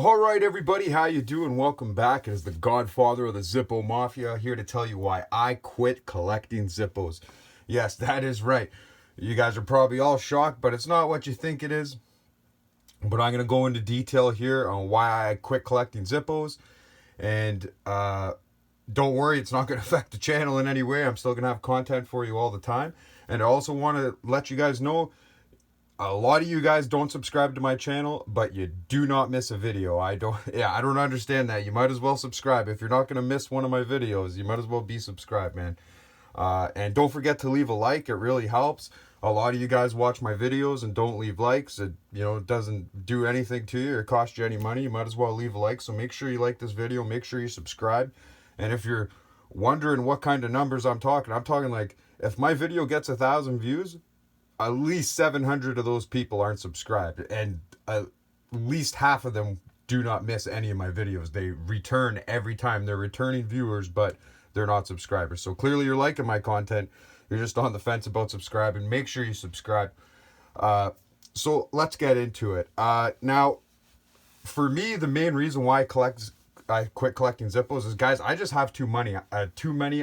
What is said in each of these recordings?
All right, everybody, how you doing? Welcome back. It is the Godfather of the Zippo Mafia here to tell you why I quit collecting Zippos. Yes, that is right. You guys are probably all shocked, but it's not what you think it is. But I'm going to go into detail here on why I quit collecting Zippos. And don't worry, it's not going to affect the channel in any way. I'm still going to have content for you all the time. And I also want to let you guys know a lot of you guys don't subscribe to my channel, but you do not miss a video. I don't understand that. You might as well subscribe. If you're not going to miss one of my videos, you might as well be subscribed, man. And don't forget to leave a like. It really helps. A lot of you guys watch my videos and don't leave likes. It doesn't do anything to you or cost you any money. You might as well leave a like. So make sure you like this video. Make sure you subscribe. And if you're wondering what kind of numbers I'm talking like if my video gets 1,000 views, at least 700 of those people aren't subscribed, and at least half of them do not miss any of my videos. They return every time. They're returning viewers, but they're not subscribers. So clearly you're liking my content. You're just on the fence about subscribing. Make sure you subscribe. So let's get into it. Now, for me, the main reason why I quit collecting Zippos is, guys, I just have too many.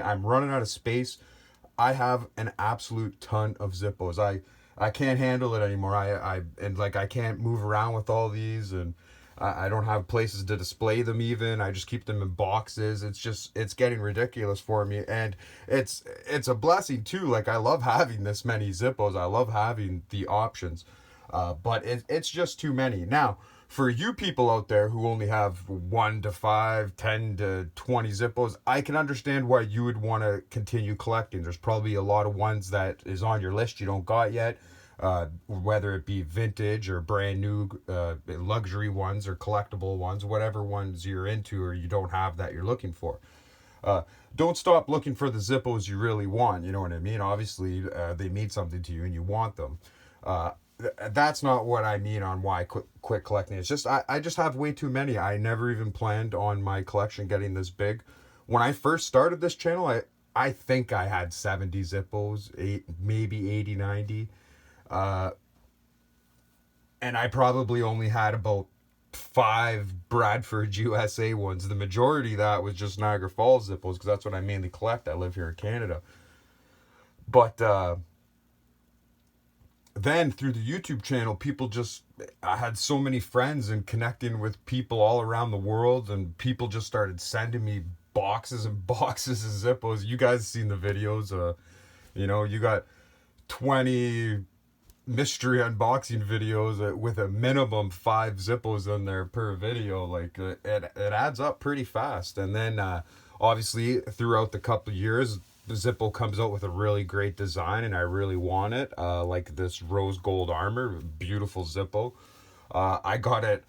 I'm running out of space. I have an absolute ton of Zippos. I can't handle it anymore. I can't move around with all these, and I don't have places to display them even. I just keep them in boxes. It's getting ridiculous for me, and it's a blessing too. Like, I love having this many Zippos. I love having the options, but it's just too many. Now, for you people out there who only have 1 to 5, 10 to 20 Zippos, I can understand why you would want to continue collecting. There's probably a lot of ones that is on your list you don't got yet, whether it be vintage or brand new, luxury ones or collectible ones, whatever ones you're into or you don't have that you're looking for. Don't stop looking for the Zippos you really want. You know what I mean? Obviously, they mean something to you and you want them. That's not what I mean on why I quit collecting. It's just I just have way too many. I never even planned on my collection getting this big. When I first started this channel, I think I had 70 Zippos, maybe 80, 90. And I probably only had about 5 Bradford, USA ones. The majority of that was just Niagara Falls Zippos, because that's what I mainly collect. I live here in Canada. But then through the YouTube channel, I had so many friends and connecting with people all around the world, and people just started sending me boxes and boxes of Zippos. You guys seen the videos. You got 20 mystery unboxing videos with a minimum 5 Zippos in there per video. Like, it adds up pretty fast. And then obviously throughout the couple of years, the Zippo comes out with a really great design, and I really want it. Like this rose gold armor, beautiful Zippo. I got it.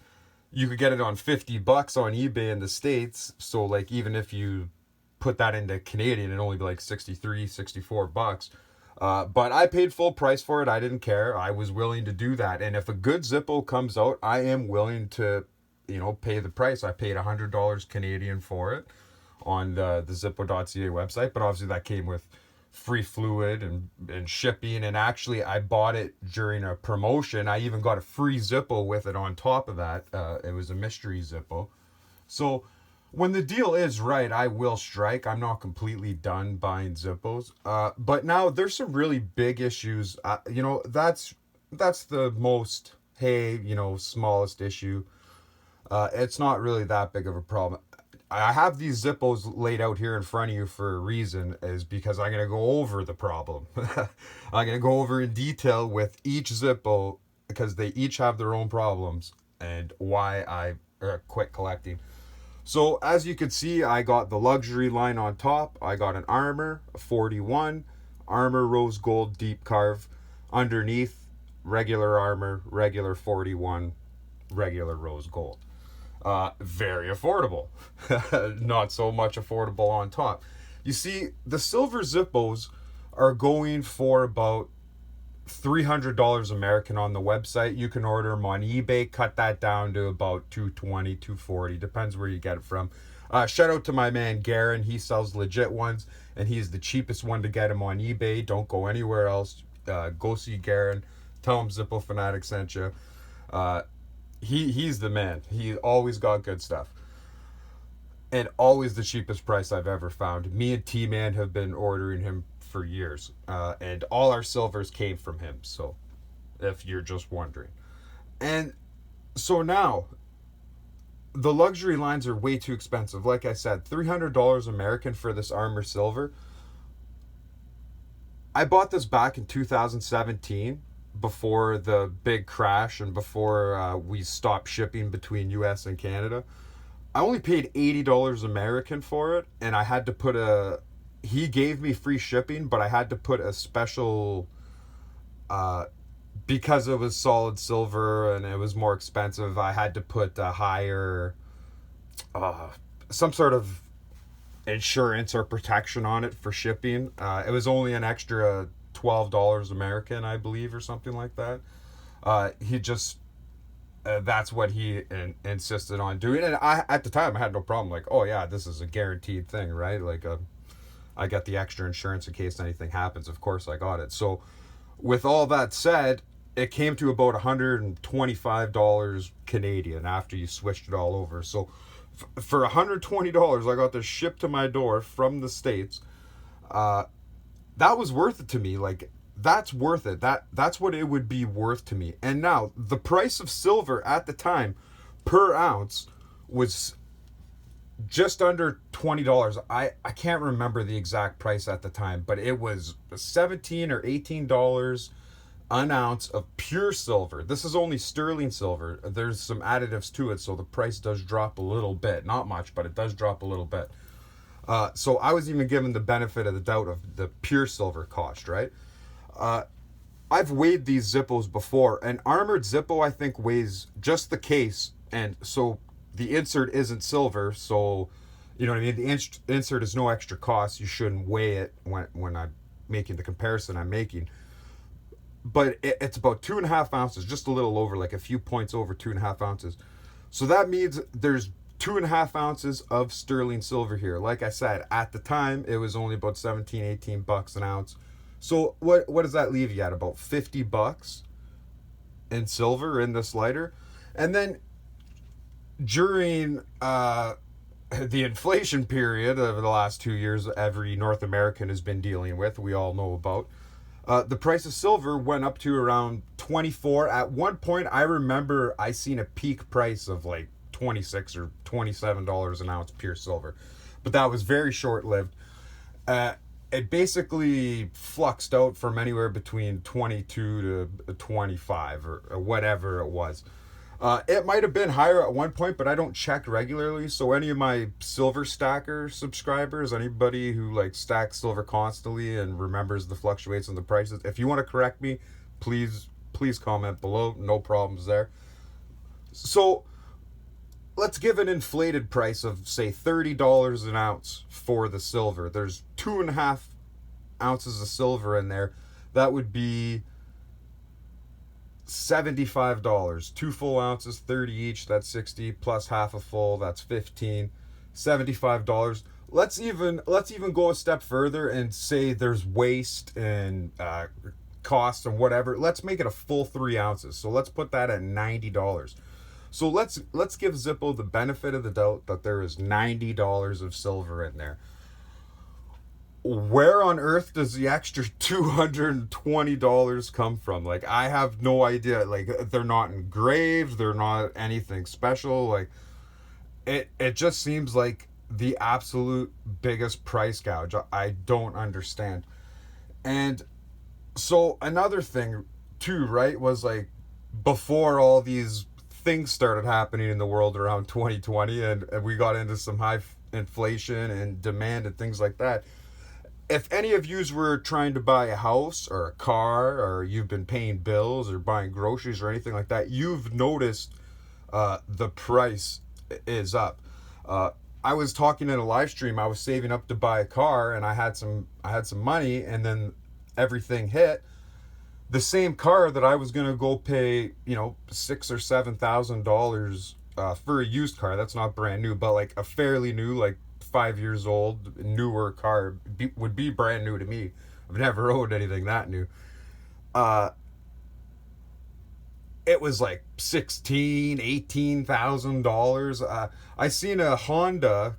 You could get it on $50 on eBay in the States. So like, even if you put that into Canadian, it'd only be like 63, 64 bucks. But I paid full price for it. I didn't care. I was willing to do that. And if a good Zippo comes out, I am willing to, pay the price. I paid $100 Canadian for it on the Zippo.ca website, but obviously that came with free fluid and shipping, and actually I bought it during a promotion. I even got a free Zippo with it on top of that. It was a mystery Zippo. So when the deal is right, I will strike. I'm not completely done buying Zippos, but now there's some really big issues. That's the most smallest issue. It's not really that big of a problem. I have these Zippos laid out here in front of you for a reason, is because I'm going to go over the problem. I'm going to go over in detail with each Zippo, because they each have their own problems, and why I quit collecting. So as you can see, I got the luxury line on top. I got an armor, a 41, armor rose gold deep carve. Underneath, regular armor, regular 41, regular rose gold. Very affordable. Not so much affordable on top. You see, the silver Zippos are going for about $300 American on the website. You can order them on eBay, cut that down to about $220, $240, depends where you get it from. Shout out to my man Garen. He sells legit ones, and he's the cheapest one to get him on eBay. Don't go anywhere else. Go see Garen. Tell him Zippo Fanatic sent you. he's the man. He always got good stuff. And always the cheapest price I've ever found. Me and T-Man have been ordering him for years. And all our silvers came from him. So, if you're just wondering. And so now, the luxury lines are way too expensive. Like I said, $300 American for this Armor Silver. I bought this back in 2017 before the big crash and before we stopped shipping between US and Canada. I only paid $80 American for it, and I had to put he gave me free shipping, but I had to put a special, because it was solid silver and it was more expensive, I had to put a higher, some sort of insurance or protection on it for shipping. It was only an extra $12 American, I believe, or something like that. He just, that's what he insisted on doing. And I, at the time, I had no problem. Like, oh yeah, this is a guaranteed thing, right? Like, I got the extra insurance in case anything happens. Of course, I got it. So, with all that said, it came to about $125 Canadian after you switched it all over. So, for $120, I got this shipped to my door from the States. That was worth it to me. Like, that's worth it. That's what it would be worth to me. And now, the price of silver at the time per ounce was just under $20. I can't remember the exact price at the time, but it was $17 or $18 an ounce of pure silver. This is only sterling silver. There's some additives to it, so the price does drop a little bit. Not much, but it does drop a little bit. So I was even given the benefit of the doubt of the pure silver cost, right? I've weighed these Zippos before. An armored Zippo, I think, weighs just the case, and so the insert isn't silver, so, you know what I mean? The insert is no extra cost. You shouldn't weigh it when I'm making the comparison I'm making. But it's about 2.5 ounces, just a little over, like a few points over 2.5 ounces. So that means there's 2.5 ounces of sterling silver here. Like I said, at the time, it was only about 17, 18 bucks an ounce. So what does that leave you at? About 50 bucks in silver in this lighter? And then during the inflation period of the last 2 years, every North American has been dealing with, we all know about, the price of silver went up to around 24. At one point, I remember I seen a peak price of like $26 or $27 an ounce pure silver, but that was very short-lived. It basically fluxed out from anywhere between 22 to 25 or whatever it was. It might have been higher at one point, but I don't check regularly. So any of my Silver Stacker subscribers, anybody who like stacks silver constantly and remembers the fluctuations in the prices, if you want to correct me, please comment below. No problems there. So let's give an inflated price of, say, $30 an ounce for the silver. There's 2.5 ounces of silver in there. That would be $75. 2 full ounces, 30 each, that's 60, plus half a full, that's 15. $75. Let's even go a step further and say there's waste and cost and whatever. Let's make it a full 3 ounces. So let's put that at $90. So let's give Zippo the benefit of the doubt that there is $90 of silver in there. Where on earth does the extra $220 come from? Like, I have no idea. Like, they're not engraved, they're not anything special. Like, it just seems like the absolute biggest price gouge. I don't understand. And so another thing too, right, was like, before all these things started happening in the world around 2020 and we got into some high inflation and demand and things like that, if any of yous were trying to buy a house or a car, or you've been paying bills or buying groceries or anything like that, you've noticed the price is up. I was talking in a live stream. I was saving up to buy a car, and I had some money, and then everything hit. The same car that I was gonna go pay, $6,000 or $7,000 for a used car. That's not brand new, but like a fairly new, like 5 years old, newer car would be brand new to me. I've never owned anything that new. it was like $18,000. I seen a Honda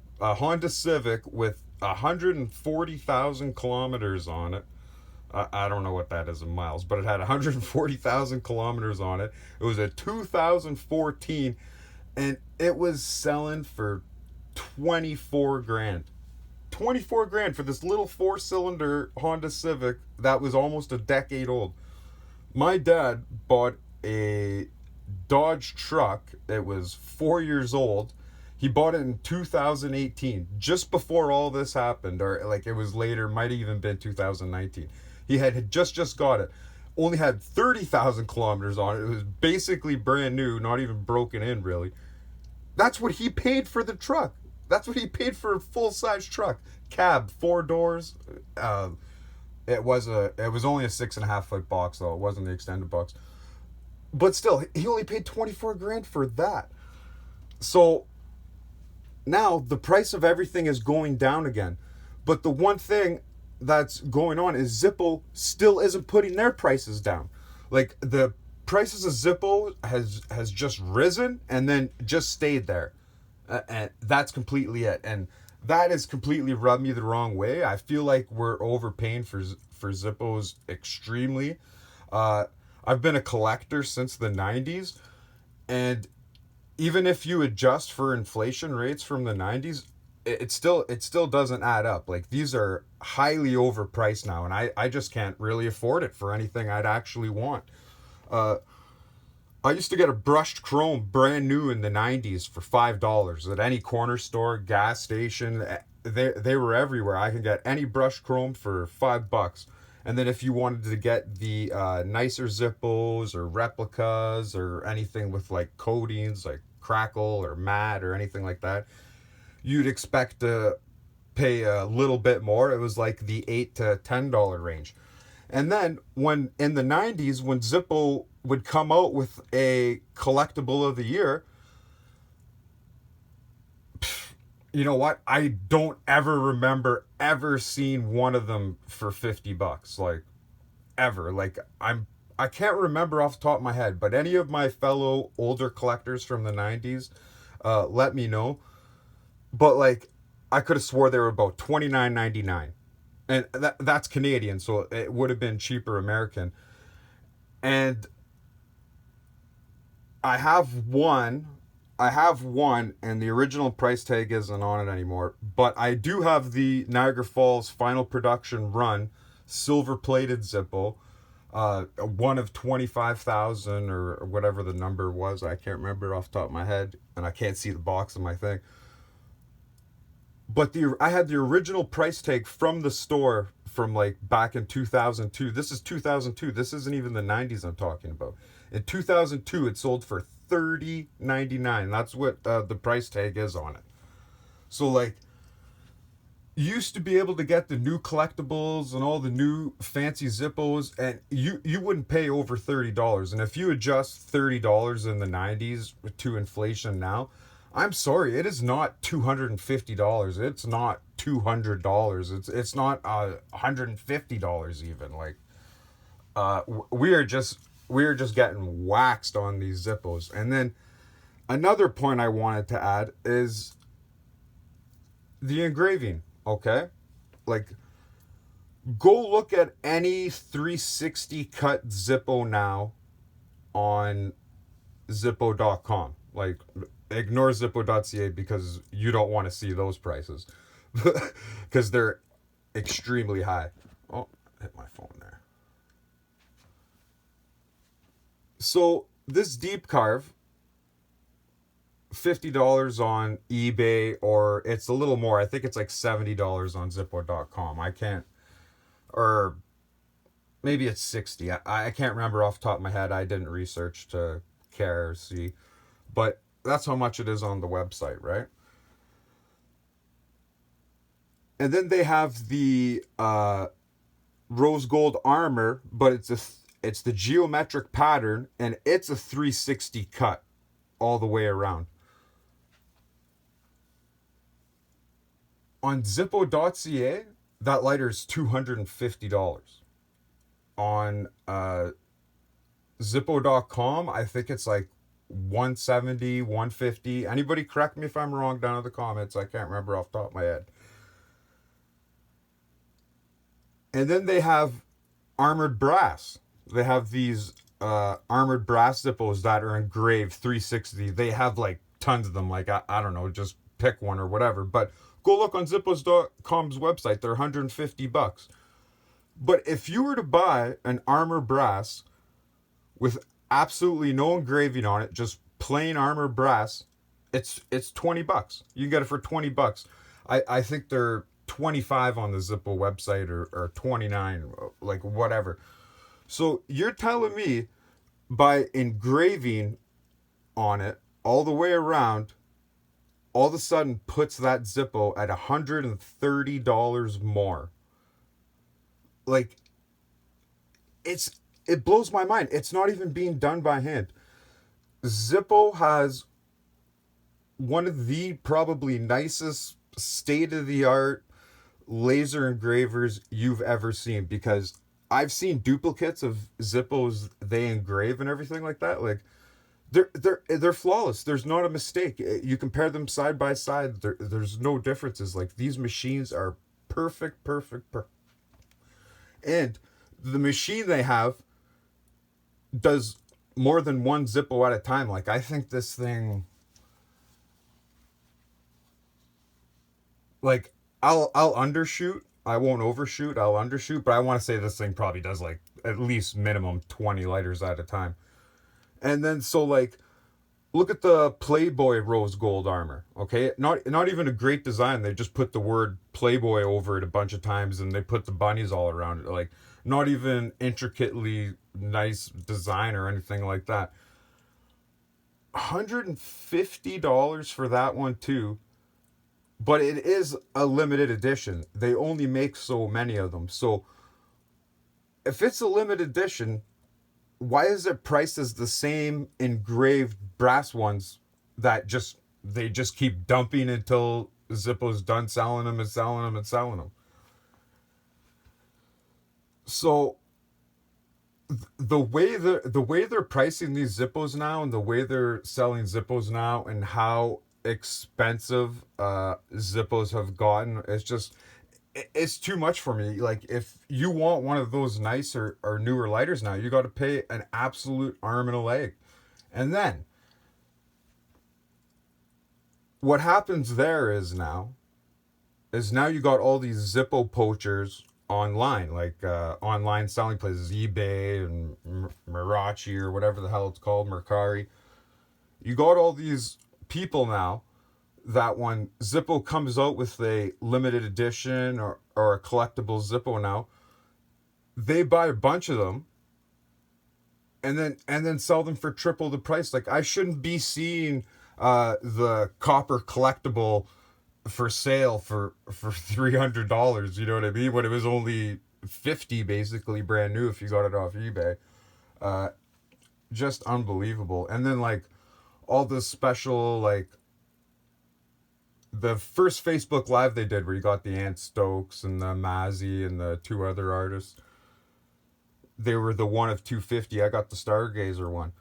Civic with 140,000 kilometers on it. I don't know what that is in miles, but it had 140,000 kilometers on it. It was a 2014, and it was selling for 24 grand. 24 grand for this little four-cylinder Honda Civic that was almost a decade old. My dad bought a Dodge truck that was 4 years old. He bought it in 2018, just before all this happened, or like it was later, might have even been 2019. He had just got it. Only had 30,000 kilometers on it. It was basically brand new, not even broken in really. That's what he paid for the truck. That's what he paid for a full-size truck. Cab, 4 doors. It was only a 6.5 foot box though. It wasn't the extended box. But still, he only paid 24 grand for that. So now the price of everything is going down again. But the one thing that's going on is Zippo still isn't putting their prices down. Like the prices of Zippo has just risen and then just stayed there. And that's completely it. And that has completely rubbed me the wrong way. I feel like we're overpaying for Zippos extremely. I've been a collector since the 90s, and even if you adjust for inflation rates from the 90s, it still doesn't add up. Like these are highly overpriced now, and I just can't really afford it for anything I'd actually want. I used to get a brushed chrome brand new in the 90s for $5 at any corner store, gas station. They were everywhere. I could get any brushed chrome for $5. And then if you wanted to get the nicer Zippos or replicas or anything with like coatings like crackle or matte or anything like that, you'd expect to pay a little bit more. It was like the $8 to $10 range. And then when in the 90s, when Zippo would come out with a collectible of the year, you know what? I don't ever remember ever seeing one of them for $50. Like ever. Like I can't remember off the top of my head, but any of my fellow older collectors from the 90s, let me know. But like I could have swore they were about $29.99. And that's Canadian, so it would have been cheaper American. And I have one, and the original price tag isn't on it anymore. But I do have the Niagara Falls final production run, silver-plated Zippo, one of 25,000 or whatever the number was. I can't remember off the top of my head, and I can't see the box in my thing. But I had the original price tag from the store from like back in 2002. This is 2002. This isn't even the 90s I'm talking about. In 2002, it sold for $30.99. That's what the price tag is on it. So like, you used to be able to get the new collectibles and all the new fancy Zippos, and you wouldn't pay over $30. And if you adjust $30 in the 90s to inflation now, I'm sorry, it is not $250. It's not $200. It's not $150 even. Like we are just getting waxed on these Zippos. And then another point I wanted to add is the engraving. Okay, like go look at any 360 cut Zippo now on Zippo.com. Like ignore Zippo.ca because you don't want to see those prices because they're extremely high. Oh, hit my phone there. So this deep carve, $50 on eBay, or it's a little more. I think it's like $70 on Zippo.com. I can't, or maybe it's 60. I can't remember off the top of my head. I didn't research to care or see, but that's how much it is on the website, right? And then they have the rose gold armor, but it's the geometric pattern, and it's a 360 cut all the way around. On Zippo.ca, that lighter is $250. On Zippo.com, I think it's like 170, 150. Anybody correct me if I'm wrong down in the comments. I can't remember off the top of my head. And then they have armored brass. They have these armored brass Zippos that are engraved 360. They have like tons of them. Like, I don't know, just pick one or whatever. But go look on Zippos.com's website. They're $150. But if you were to buy an armor brass with absolutely no engraving on it, just plain armor brass, it's $20. You can get it for $20. I think they're 25 on the Zippo website, or 29, like whatever. So you're telling me by engraving on it all the way around, all of a sudden puts that Zippo at $130 more. Like, it blows my mind. It's not even being done by hand. Zippo has one of the probably nicest state of the art laser engravers you've ever seen, because I've seen duplicates of Zippos they engrave and everything like that. Like, they're flawless. There's not a mistake. You compare them side by side, there's no differences. Like, these machines are perfect, perfect, perfect. And the machine they have does more than one Zippo at a time. Like, I think this thing, like, I'll undershoot. I won't overshoot. I'll undershoot, but I want to say this thing probably does like at least minimum 20 lighters at a time. And then so, like, look at the Playboy rose gold armor. Okay, not even a great design. They just put the word Playboy over it a bunch of times, and they put the bunnies all around it. Like, not even intricately nice design or anything like that. $150 for that one too. But it is a limited edition. They only make so many of them. So if it's a limited edition, why is it priced as the same engraved brass ones that they just keep dumping until Zippo's done selling them and selling them and selling them? So the way they're pricing these Zippos now, and the way they're selling Zippos now, and how expensive Zippos have gotten, it's too much for me. Like, if you want one of those nicer or newer lighters now, you got to pay an absolute arm and a leg. And then what happens there is now you got all these Zippo poachers online, like online selling places, eBay and Mirachi or whatever the hell it's called, Mercari. You got all these people now that when Zippo comes out with a limited edition or a collectible Zippo now, they buy a bunch of them and then sell them for triple the price. Like, I shouldn't be seeing the copper collectible for sale for $300. You know what I mean? When it was only 50, basically brand new if you got it off eBay. Just unbelievable. And then, like, all the special, like, the first Facebook Live they did where you got the Ant Stokes and the Mazzy and the two other artists. They were the one of 250. I got the Stargazer one.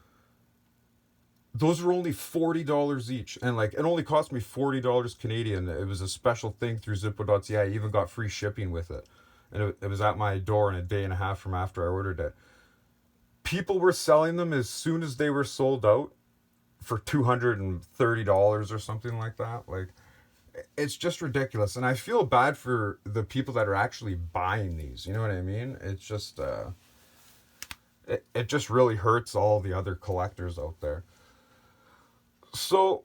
Those were only $40 each. And, like, it only cost me $40 Canadian. It was a special thing through Zippo.ca. I even got free shipping with it. And it was at my door in a day and a half from after I ordered it. People were selling them as soon as they were sold out for $230 or something like that. Like, it's just ridiculous. And I feel bad for the people that are actually buying these. You know what I mean? It's just it just really hurts all the other collectors out there. So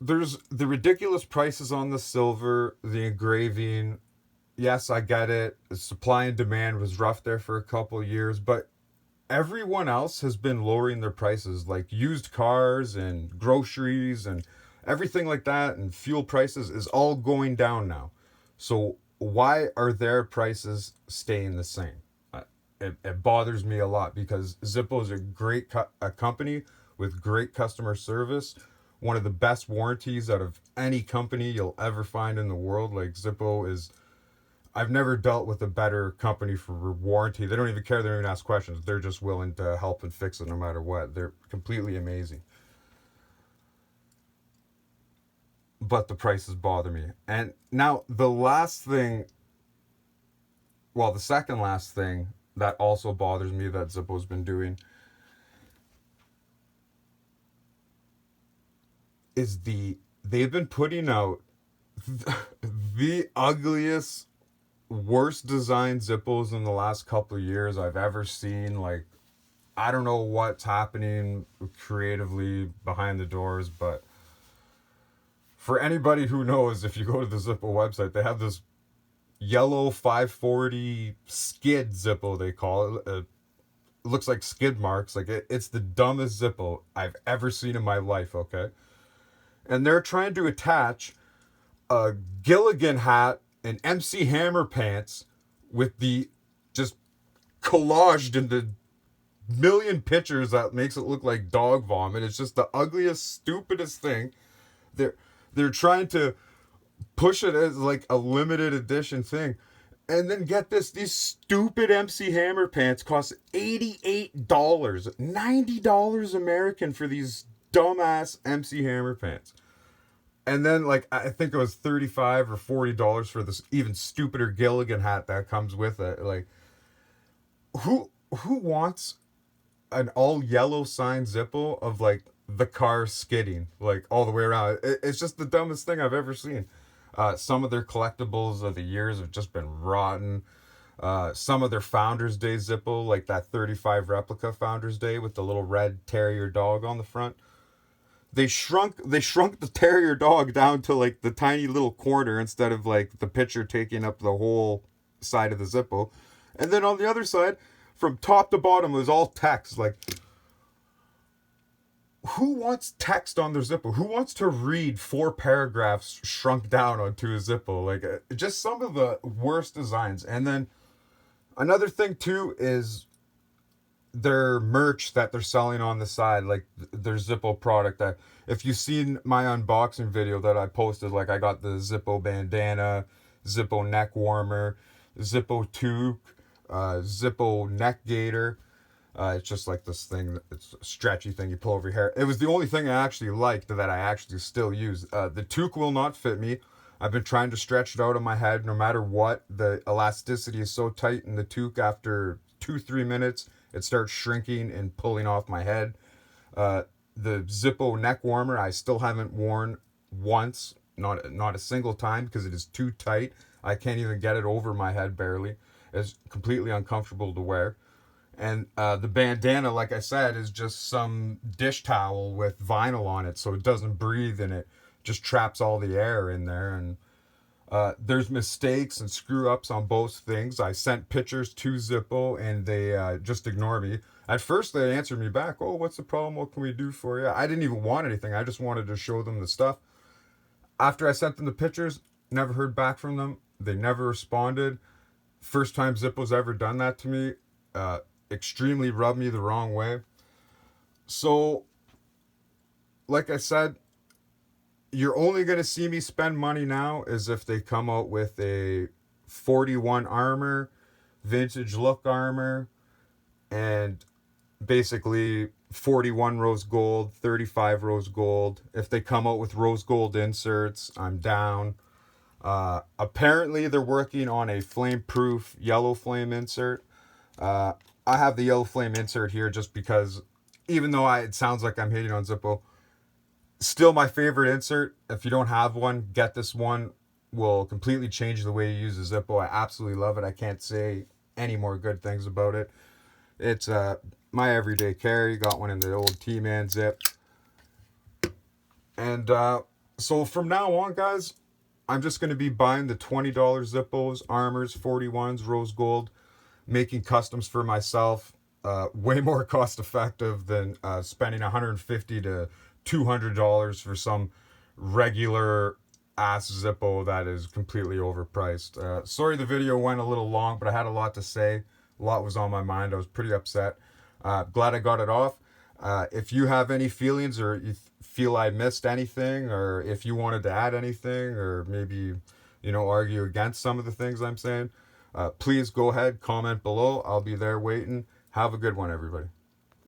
there's the ridiculous prices on the silver, the engraving. Yes, I get it. The supply and demand was rough there for a couple of years, but everyone else has been lowering their prices, like used cars and groceries and everything like that, and fuel prices is all going down now. So why are their prices staying the same? It bothers me a lot, because Zippo is a great a company with great customer service, one of the best warranties out of any company you'll ever find in the world. Like, Zippo is I've never dealt with a better company for warranty. They don't even care. They don't even ask questions. They're just willing to help and fix it no matter what. They're completely amazing. But the prices bother me. And now the last thing, well, the second last thing that also bothers me that Zippo's been doing is they've been putting out the ugliest, worst designed Zippos in the last couple of years I've ever seen. Like, I don't know what's happening creatively behind the doors, but for anybody who knows, if you go to the Zippo website, they have this yellow 540 skid Zippo, they call it. It looks like skid marks. Like, it's the dumbest Zippo I've ever seen in my life, okay? And they're trying to attach a Gilligan hat and MC Hammer pants with the just collaged into million pictures that makes it look like dog vomit. It's just the ugliest, stupidest thing. They're they're trying to push it as like a limited edition thing. And then get this, these stupid MC Hammer pants cost $88, $90 American for these dumbass MC Hammer pants. And then, like, I think it was $35 or $40 for this even stupider Gilligan hat that comes with it. Like, who wants an all yellow sign Zippo of like the car skidding like all the way around? It's just the dumbest thing I've ever seen. Some of their collectibles of the years have just been rotten. Some of their Founders Day Zippo, like that 35 replica Founders Day with the little red terrier dog on the front. They shrunk the terrier dog down to like the tiny little corner instead of like the picture taking up the whole side of the Zippo. And then on the other side, from top to bottom, it was all text. Like, who wants text on their Zippo? Who wants to read 4 paragraphs shrunk down onto a Zippo? Like, just some of the worst designs. And then another thing too is their merch that they're selling on the side, like their Zippo product. That if you've seen my unboxing video that I posted, like I got the Zippo bandana, Zippo neck warmer, Zippo toque, Zippo neck gaiter. It's just like this thing, it's a stretchy thing you pull over your hair. It was the only thing I actually liked that I actually still use. The toque will not fit me. I've been trying to stretch it out of my head no matter what. The elasticity is so tight in the toque, after 2-3 minutes it starts shrinking and pulling off my head. The Zippo neck warmer I still haven't worn once, not a single time, because it is too tight. I can't even get it over my head barely. It's completely uncomfortable to wear. And the bandana, like I said, is just some dish towel with vinyl on it, so it doesn't breathe and it just traps all the air in there. And there's mistakes and screw ups on both things. I sent pictures to Zippo and they just ignore me. At first they answered me back, "Oh, what's the problem? What can we do for you?" I didn't even want anything. I just wanted to show them the stuff. After I sent them the pictures, never heard back from them. They never responded. First time Zippo's ever done that to me. Extremely rubbed me the wrong way. So, like I said, you're only going to see me spend money now is if they come out with a 41 armor, vintage look armor, and basically 41 rose gold, 35 rose gold. If they come out with rose gold inserts, I'm down. Apparently they're working on a flame-proof yellow flame insert. I have the yellow flame insert here just because, even though it sounds like I'm hating on Zippo, still my favorite insert. If you don't have one, get this one. Will completely change the way you use a Zippo. I absolutely love it. I can't say any more good things about it. It's my everyday carry. Got one in the old T-Man Zip. And so from now on, guys, I'm just going to be buying the $20 Zippos, armors, 41s, rose gold, making customs for myself. Way more cost effective than spending $150 to $200 for some regular ass Zippo that is completely overpriced. Sorry the video went a little long, but I had a lot to say. A lot was on my mind. I was pretty upset. Glad I got it off. If you have any feelings, or you feel I missed anything, or if you wanted to add anything, or maybe argue against some of the things I'm saying, please go ahead, comment below. I'll be there waiting. Have a good one, everybody.